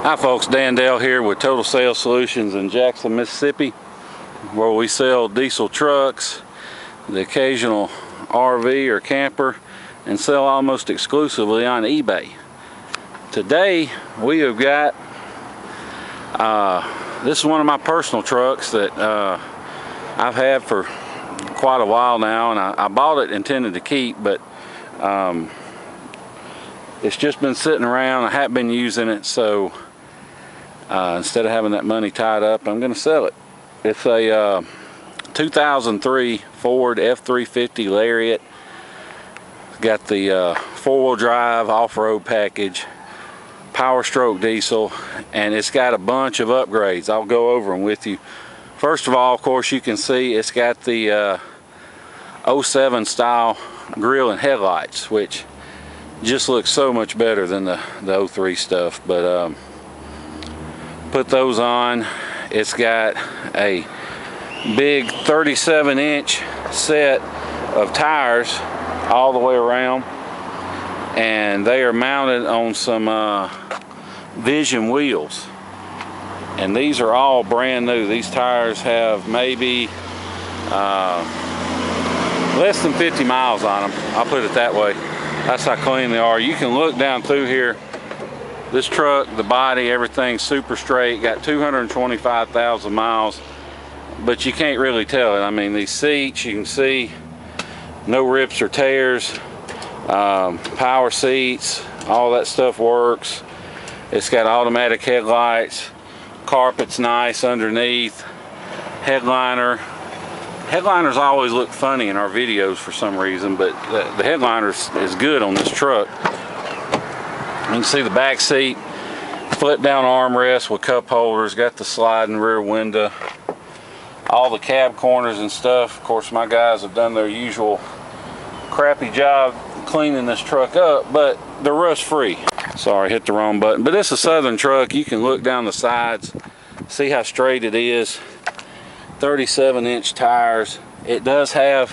Hi folks, Dan Dale here with Total Sales Solutions in Jackson, Mississippi, where we sell diesel trucks, the occasional RV or camper, and sell almost exclusively on eBay. Today we have got, this is one of my personal trucks that I've had for quite a while now, and I bought it intended to keep, but it's just been sitting around. I haven't been using it, so instead of having that money tied up, I'm going to sell it. It's a 2003 Ford F-350 Lariat. Got the four-wheel drive off-road package, power stroke diesel, and it's got a bunch of upgrades. I'll go over them with you. First of all, of course, you can see it's got the 07 style grille and headlights, which just looks so much better than the 03 stuff. But put those on. It's got a big 37-inch set of tires all the way around, and they are mounted on some Vision wheels, and these are all brand new. These tires have maybe less than 50 miles on them. I'll put it that way. That's how clean they are. You can look down through here. This truck, the body, everything's super straight. Got 225,000 miles, but you can't really tell it. I mean, these seats, you can see no rips or tears. Power seats, all that stuff works. It's got automatic headlights. Carpet's nice underneath. Headliners always look funny in our videos for some reason, but the headliner is good on this truck. You can see the back seat, flip down armrest with cup holders, got the sliding rear window, all the cab corners and stuff. Of course, my guys have done their usual crappy job cleaning this truck up, but they're rust free. Sorry, hit the wrong button. But it's a Southern truck. You can look down the sides, see how straight it is. 37-inch tires. It does have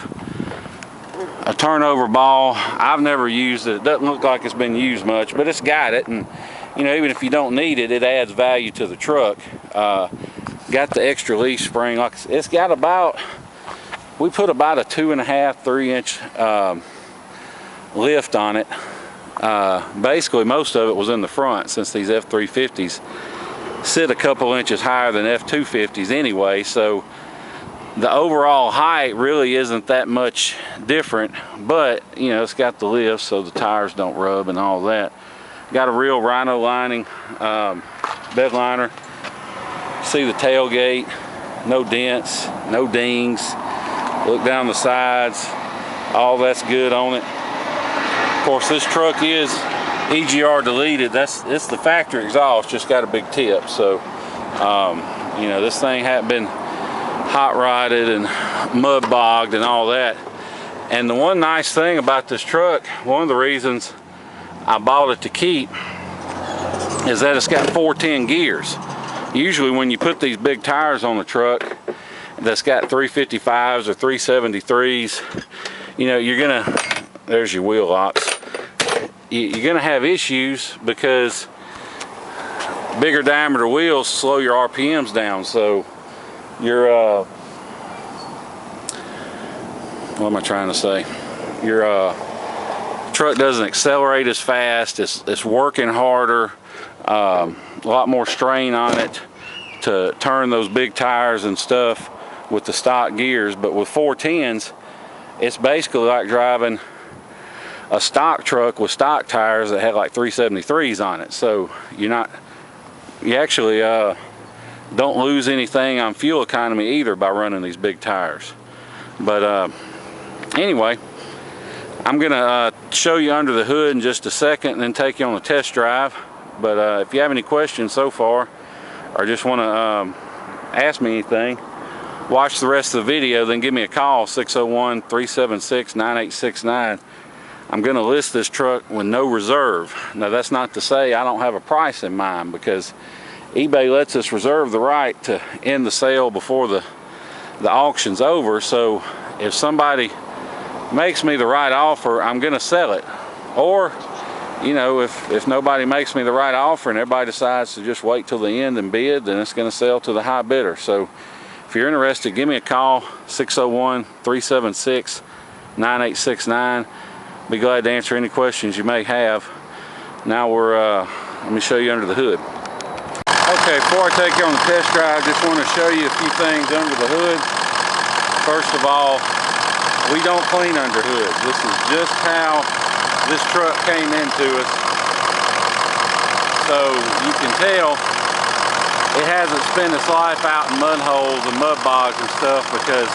a turnover ball. I've never used it. It doesn't look like it's been used much, but it's got it, and you know, even if you don't need it, it adds value to the truck. Got the extra leaf spring. Like it's got about, we put about a 2.5, 3-inch lift on it. Basically most of it was in the front, since these F-350s sit a couple inches higher than F-250s anyway, so the overall height really isn't that much different, but you know, it's got the lift so the tires don't rub and all that. Got a real rhino lining bed liner. See the tailgate, no dents, no dings. Look down the sides, all that's good on it. Of course, this truck is EGR deleted. It's the factory exhaust, just got a big tip. So you know, this thing hadn't been hot rodded and mud bogged and all that. And the one nice thing about this truck, one of the reasons I bought it to keep, is that it's got 410 gears. Usually when you put these big tires on the truck that's got 355s or 373s, you know, you're gonna, there's your wheel locks, you're gonna have issues because bigger diameter wheels slow your RPMs down. So your what am I trying to say? Your truck doesn't accelerate as fast. It's working harder. A lot more strain on it to turn those big tires and stuff with the stock gears. But with 410s, it's basically like driving a stock truck with stock tires that had like 373s on it. So you actually don't lose anything on fuel economy either by running these big tires. But anyway, I'm gonna show you under the hood in just a second and then take you on a test drive. But if you have any questions so far, or just want to ask me anything, watch the rest of the video, then give me a call, 601-376-9869. I'm going to list this truck with no reserve. Now that's not to say I don't have a price in mind, because eBay lets us reserve the right to end the sale before the auction's over. So if somebody makes me the right offer, I'm going to sell it. Or you know, if nobody makes me the right offer and everybody decides to just wait till the end and bid, then it's going to sell to the high bidder. So if you're interested, give me a call, 601-376-9869. Be glad to answer any questions you may have. Now let me show you under the hood. Okay, before I take you on the test drive, I just want to show you a few things under the hood. First of all, we don't clean under hoods. This is just how this truck came into us. So you can tell it hasn't spent its life out in mud holes and mud bogs and stuff, because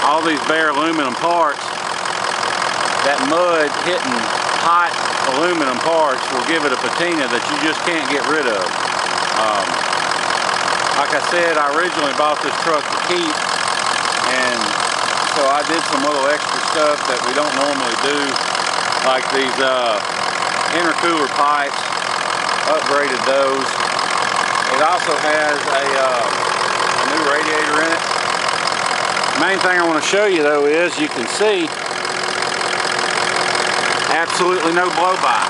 all these bare aluminum parts, that mud hitting hot aluminum parts will give it a patina that you just can't get rid of. Like I said, I originally bought this truck to keep, and so I did some little extra stuff that we don't normally do, like these Egr Cooler pipes, upgraded those. It also has a new radiator in it. The main thing I want to show you though is, you can see absolutely no blow-by.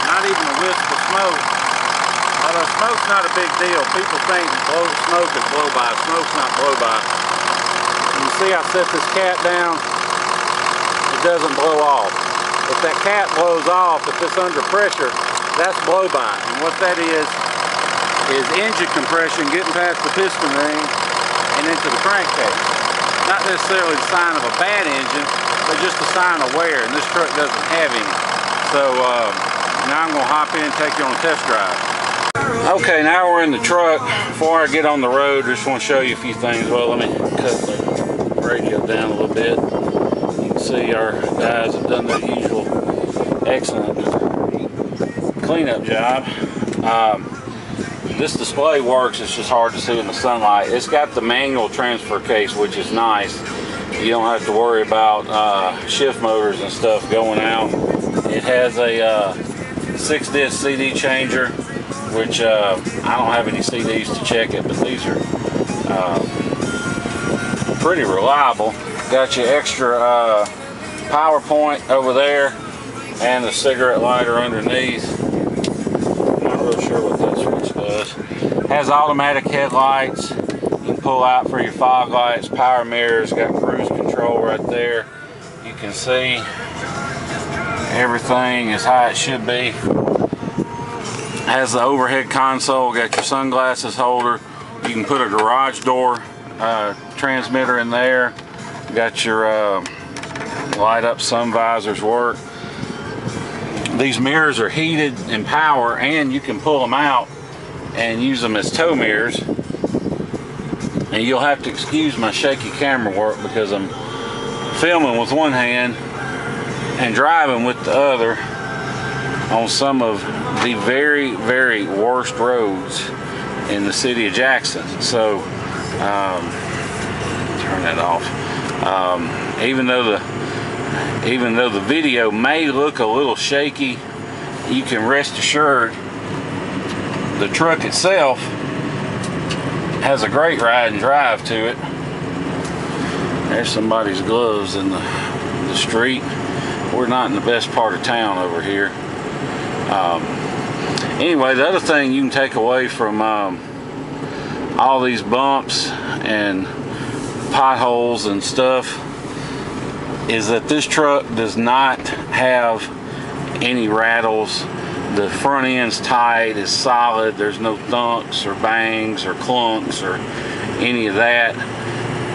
Not even a wisp of smoke. Although smoke's not a big deal. People think smoke is blow-by. Smoke's not blow-by. You see I set this cap down, it doesn't blow off. If that cap blows off, if it's under pressure, that's blow-by. And what that is engine compression getting past the piston ring and into the crankcase. Not necessarily the sign of a bad engine, but just a sign of wear, and this truck doesn't have any. So now I'm going to hop in and take you on a test drive. Okay, now we're in the truck. Before I get on the road, I just want to show you a few things. Well, let me cut the radio down a little bit. You can see our guys have done their usual excellent cleanup job. This display works, it's just hard to see in the sunlight. It's got the manual transfer case, which is nice. You don't have to worry about shift motors and stuff going out. It has a 6-disc CD changer, which I don't have any CDs to check it, but these are pretty reliable. Got your extra power point over there and the cigarette lighter underneath. Not real sure what that switch does. Has automatic headlights. You can pull out for your fog lights, power mirrors, got cruise control right there. You can see everything is how it should be. Has the overhead console, got your sunglasses holder. You can put a garage door transmitter in there. Got your light up sun visors work. These mirrors are heated and power, and you can pull them out and use them as tow mirrors. And you'll have to excuse my shaky camera work because I'm filming with one hand and driving with the other on some of the very, very worst roads in the city of Jackson. So turn that off. Even though the video may look a little shaky, you can rest assured the truck itself has a great ride and drive to it. There's somebody's gloves in the street. We're not in the best part of town over here. Anyway, the other thing you can take away from all these bumps and potholes and stuff is that this truck does not have any rattles. The front end's tight, it's solid. There's no thunks or bangs or clunks or any of that.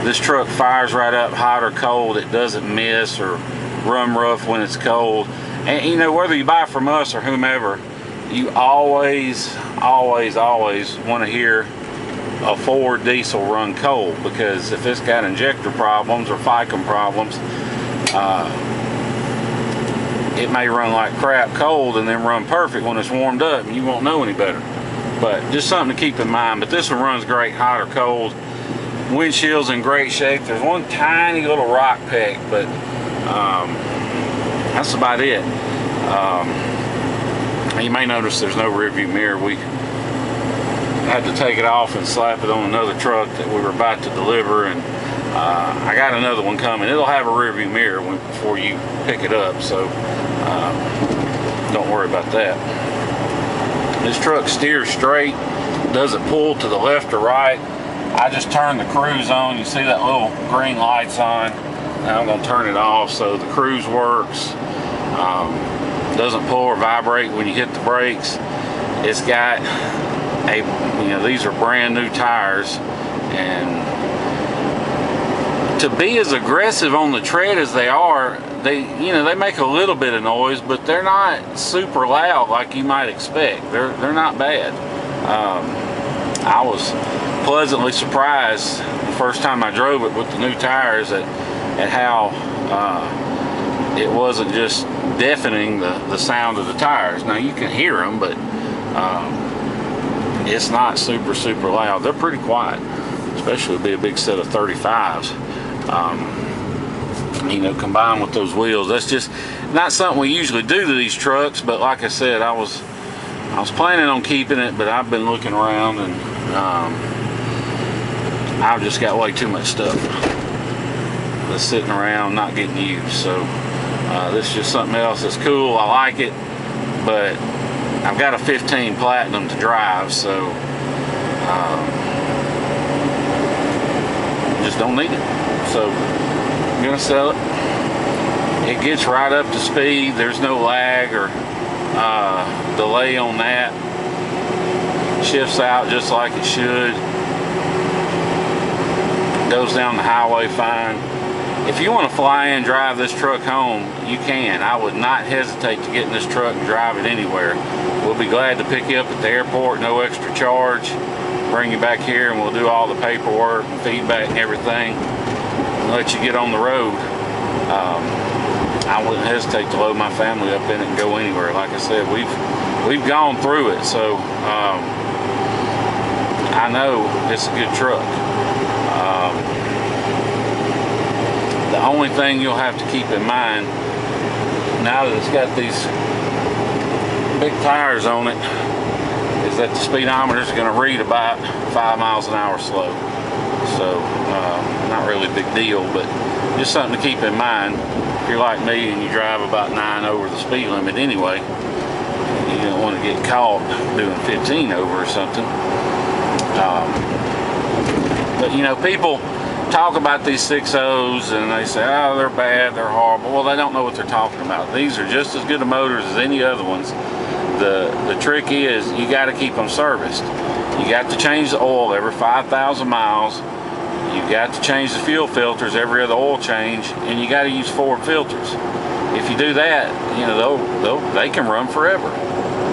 This truck fires right up, hot or cold. It doesn't miss or run rough when it's cold. And you know, whether you buy from us or whomever, you always want to hear a Ford diesel run cold, because if it's got injector problems or ficum problems, it may run like crap cold and then run perfect when it's warmed up, and you won't know any better. But just something to keep in mind. But this one runs great hot or cold. Windshield's in great shape. There's one tiny little rock peck, but that's about it. You may notice there's no rear view mirror. We had to take it off and slap it on another truck that we were about to deliver, and I got another one coming. It'll have a rear view mirror before you pick it up. So don't worry about that. This truck steers straight, doesn't pull to the left or right. I just turn the cruise on. You see that little green light's on. Now I'm going to turn it off so the cruise works. Doesn't pull or vibrate when you hit the brakes. It's got these are brand new tires, and to be as aggressive on the tread as they are, they make a little bit of noise, but they're not super loud like you might expect. They're not bad. I was pleasantly surprised the first time I drove it with the new tires at how it wasn't just deafening the sound of the tires. Now you can hear them, but it's not super loud. They're pretty quiet, especially with a big set of 35s. Combined with those wheels, that's just not something we usually do to these trucks. But like I said, I was planning on keeping it, but I've been looking around, and I've just got way too much stuff that's sitting around not getting used. So this is just something else that's cool. I like it, but I've got a 15 Platinum to drive, so just don't need it. So I'm gonna sell it. It gets right up to speed. There's no lag or delay on that. Shifts out just like it should. Goes down the highway fine. If you want to fly in and drive this truck home, you can. I would not hesitate to get in this truck and drive it anywhere. We'll be glad to pick you up at the airport, no extra charge. Bring you back here and we'll do all the paperwork and feedback and everything and let you get on the road. I wouldn't hesitate to load my family up in it and go anywhere. Like I said, we've gone through it, so I know it's a good truck. The only thing you'll have to keep in mind, now that it's got these big tires on it, is that the speedometer is going to read about 5 miles an hour slow. So not really a big deal, but just something to keep in mind. If you're like me and you drive about 9 over the speed limit anyway, you don't want to get caught doing 15 over or something. But people talk about these 6.0s and they say, oh, they're bad, they're horrible. Well, they don't know what they're talking about. These are just as good a motors as any other ones. The trick is you got to keep them serviced. You got to change the oil every 5,000 miles. You got to change the fuel filters every other oil change, and you got to use Ford filters. If you do that, they can run forever.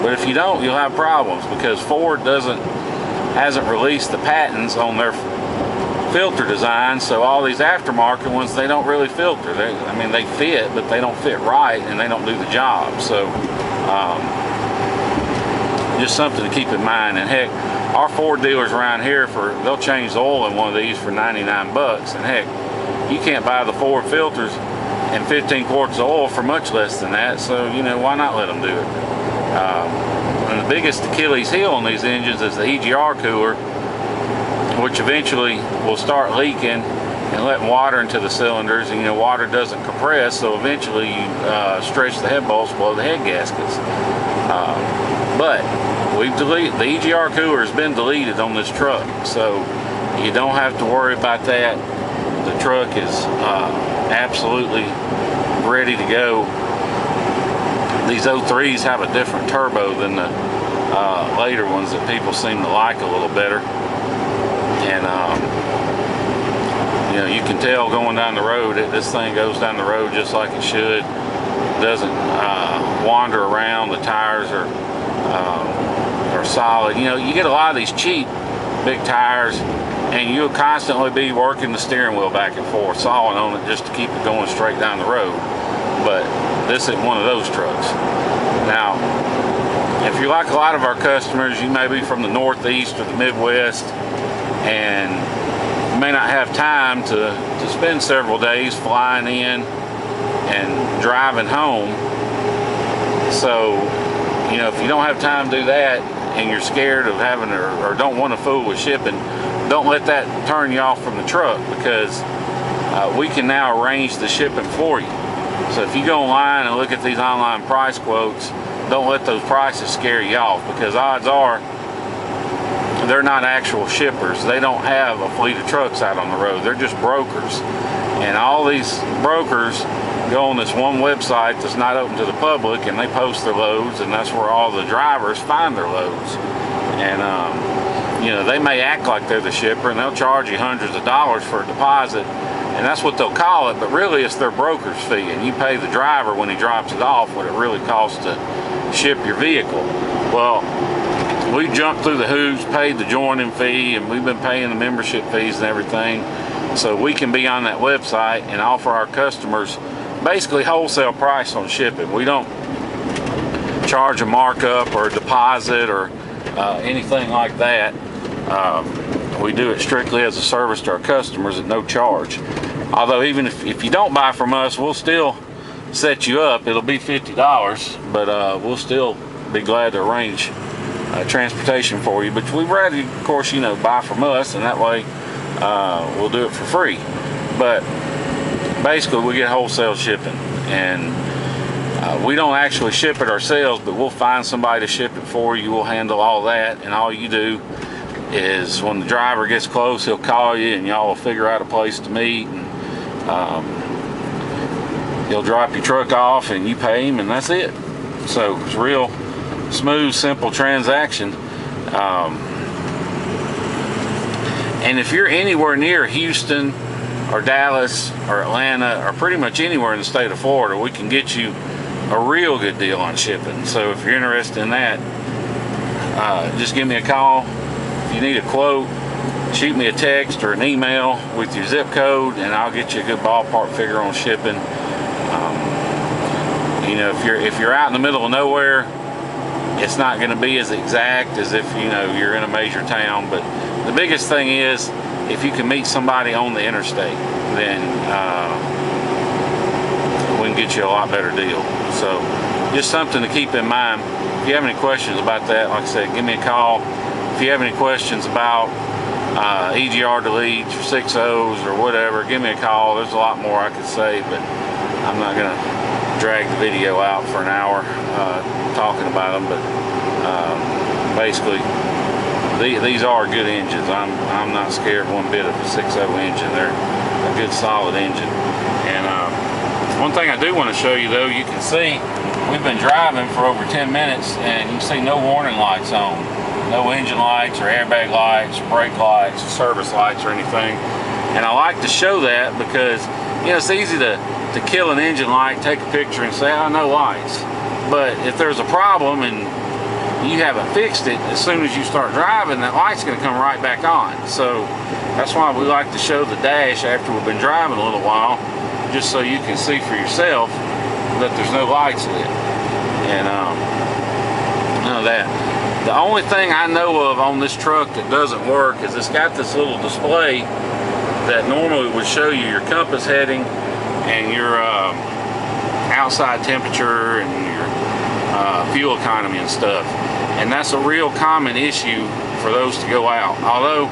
But if you don't, you'll have problems, because Ford hasn't released the patents on their filter design, so all these aftermarket ones, they don't really filter. They fit, but they don't fit right, and they don't do the job. So just something to keep in mind. And heck, our Ford dealers around here, they'll change the oil in one of these for 99 bucks, and heck, you can't buy the Ford filters and 15 quarts of oil for much less than that. So why not let them do it? And the biggest Achilles heel on these engines is the Egr Cooler, which eventually will start leaking and letting water into the cylinders, and water doesn't compress, so eventually you stretch the head bolts below the head gaskets. But we've deleted the Egr Cooler, has been deleted on this truck, so you don't have to worry about that. The truck is absolutely ready to go. These 03s have a different turbo than the later ones that people seem to like a little better. And you can tell going down the road, this thing goes down the road just like it should. It doesn't wander around. The tires are solid. You get a lot of these cheap big tires, and you'll constantly be working the steering wheel back and forth, sawing on it just to keep it going straight down the road. But this isn't one of those trucks. Now, if you're like a lot of our customers, you may be from the Northeast or the Midwest, and you may not have time to spend several days flying in and driving home. So, if you don't have time to do that, and you're scared of having or don't want to fool with shipping, don't let that turn you off from the truck, because we can now arrange the shipping for you. So if you go online and look at these online price quotes, don't let those prices scare you off, because odds are they're not actual shippers. They don't have a fleet of trucks out on the road. They're just brokers. And all these brokers go on this one website that's not open to the public, and they post their loads, and that's where all the drivers find their loads. And you know, they may act like they're the shipper, and they'll charge you hundreds of dollars for a deposit, and that's what they'll call it, but really it's their broker's fee, and you pay the driver when he drops it off what it really costs to ship your vehicle. Well, we jumped through the hoops, paid the joining fee, and we've been paying the membership fees and everything, so we can be on that website and offer our customers basically wholesale price on shipping. We don't charge a markup or a deposit or anything like that. We do it strictly as a service to our customers at no charge. Although even if you don't buy from us, we'll still set you up. It'll be $50, but we'll still be glad to arrange transportation for you. But we'd rather, of course, you know, buy from us, and that way we'll do it for free. But basically we get wholesale shipping, and we don't actually ship it ourselves, but we'll find somebody to ship it for you. We'll handle all that, and all you do is when the driver gets close, he'll call you, and y'all will figure out a place to meet, and he'll drop your truck off and you pay him, and that's it. So it's a real smooth, simple transaction. And if you're anywhere near Houston or Dallas or Atlanta or pretty much anywhere in the state of Florida, we can get you a real good deal on shipping. So if you're interested in that, just give me a call. If you need a quote, shoot me a text or an email with your zip code, and I'll get you a good ballpark figure on shipping. You know, if you're out in the middle of nowhere, it's not going to be as exact as if, you know, you're in a major town. But the biggest thing is, if you can meet somebody on the interstate, then we can get you a lot better deal. So just something to keep in mind. If you have any questions about that, like I said, give me a call. If you have any questions about EGR deletes or 6.0s or whatever, give me a call. There's a lot more I could say, but I'm not going to drag the video out for an hour talking about them. But basically, these are good engines. I'm not scared one bit of a 6.0 engine. They're a good solid engine. And one thing I do want to show you, though, you can see we've been driving for over 10 minutes, and you can see no warning lights on. No engine lights or airbag lights, brake lights, service lights or anything. And I like to show that because, you know, it's easy to kill an engine light, take a picture and say, oh, no lights. But if there's a problem and you haven't fixed it, as soon as you start driving, that light's going to come right back on. So that's why we like to show the dash after we've been driving a little while, just so you can see for yourself that there's no lights lit. And none of that. The only thing I know of on this truck that doesn't work is it's got this little display that normally would show you your compass heading and your outside temperature and your fuel economy and stuff. And that's a real common issue for those to go out. Although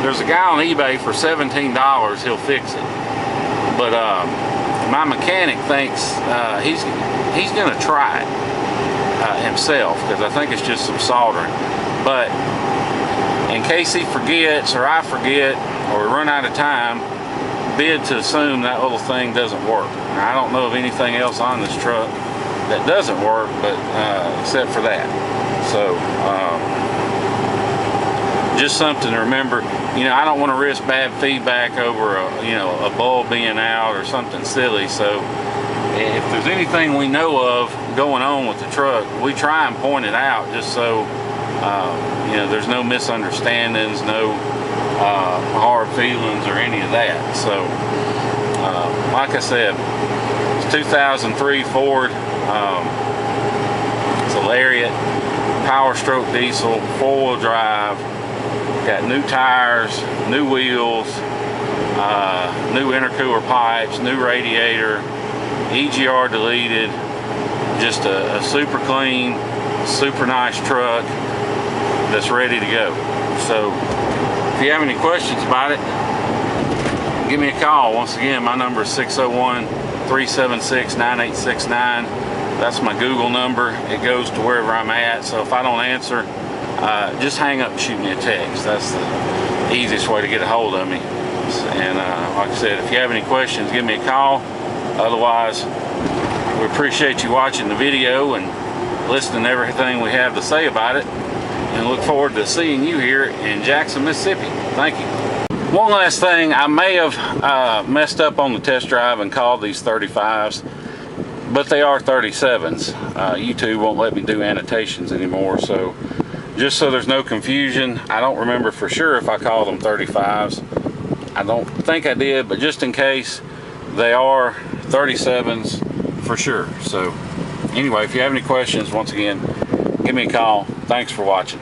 there's a guy on eBay for $17, he'll fix it. But my mechanic thinks he's going to try it himself, because I think it's just some soldering. But in case he forgets or I forget or we run out of time, bid to assume that little thing doesn't work. Now, I don't know of anything else on this truck that doesn't work, but except for that. So just something to remember. You know, I don't want to risk bad feedback over a bulb being out or something silly. So if there's anything we know of going on with the truck, we try and point it out, just so there's no misunderstandings, no hard feelings or any of that. So like I said, it's 2003 Ford. It's a Lariat, power stroke diesel, 4-wheel drive. Got new tires, new wheels, new intercooler pipes, new radiator, EGR deleted. Just a super clean, super nice truck that's ready to go. So if you have any questions about it, give me a call. Once again, my number is 601-376-9869. That's my Google number. It goes to wherever I'm at. So if I don't answer, just hang up and shoot me a text. That's the easiest way to get a hold of me. And like I said, if you have any questions, give me a call. Otherwise, we appreciate you watching the video and listening to everything we have to say about it. And look forward to seeing you here in Jackson, Mississippi. Thank you. One last thing, I may have messed up on the test drive and called these 35s, but they are 37s. YouTube won't let me do annotations anymore, so just so there's no confusion, I don't remember for sure if I called them 35s. I don't think I did, but just in case, they are 37s for sure. So anyway, if you have any questions, once again, give me a call. Thanks for watching.